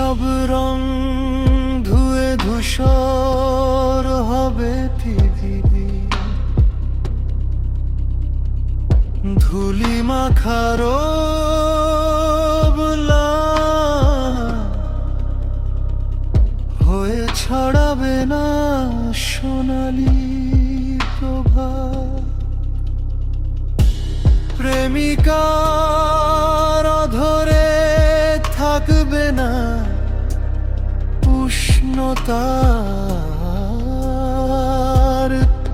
সব রং ধুয়ে ধূসর হবে পৃথিবী, ধুলি মাখারো হয়ে ছড়াবে না সোনালি প্রভা। প্রেমিকার অধরে থাকবে না উষ্ণতার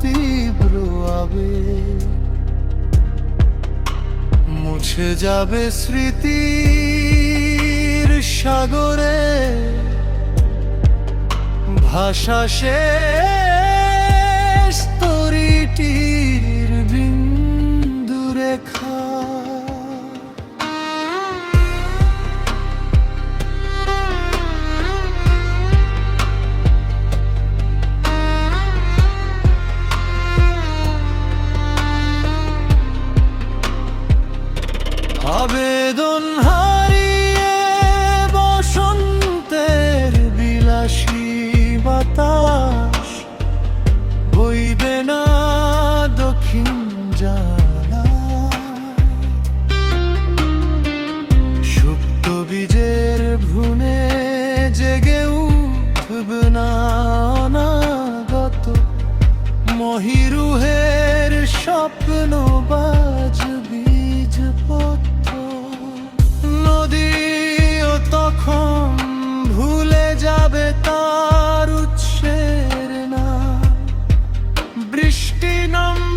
তীব্র আবেগ, মুছে যাবে স্মৃতির সাগরে ভাষা শেষ তরিটির বিন্দু রেখা। আবেদন হারিয়ে বসন্তের বিলাসী বাতাস বইবে না দক্ষিণ জানালায়। সুপ্ত বীজের ভ্রূণে জেগে উঠবে না অনাগত মহিরুহের স্বপ্ন বাজ বীজপত্র। নদীও তখন ভুলে যাবে তার উৎসের নাম, বৃষ্টি নামবে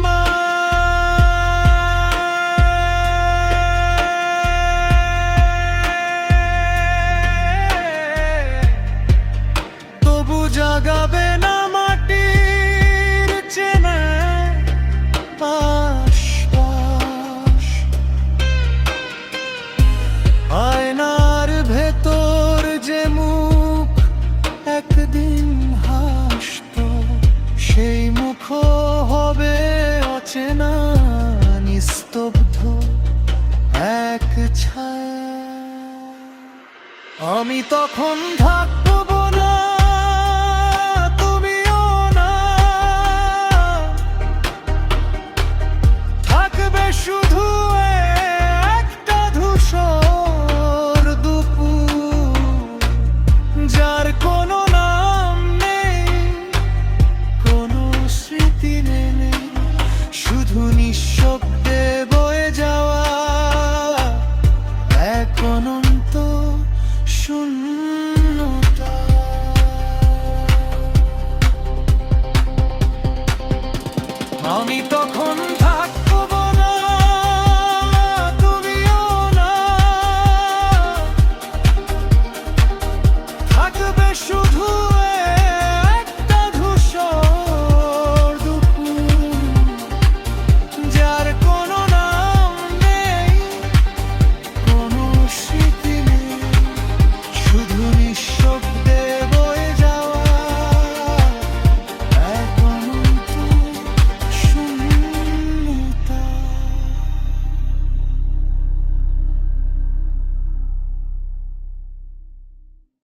তবু জাগাবে না মাটির চেনা আশ্বাস। আয়নার ভেতর যে মুখ একদিন হাসত, সেই মুখ হবে অচেনা নিস্তব্ধ এক ছায়া। আমি তখন থাকব না, তুমিও না, থাকবে শুধু একটা ধূসর দুপুর, যার কোনো নাম নেই, কোনো স্মৃতি নেই, শুধু নিঃশব্দে বয়ে যাওয়া এক অনন্ত শূন্যতা। আমি তখন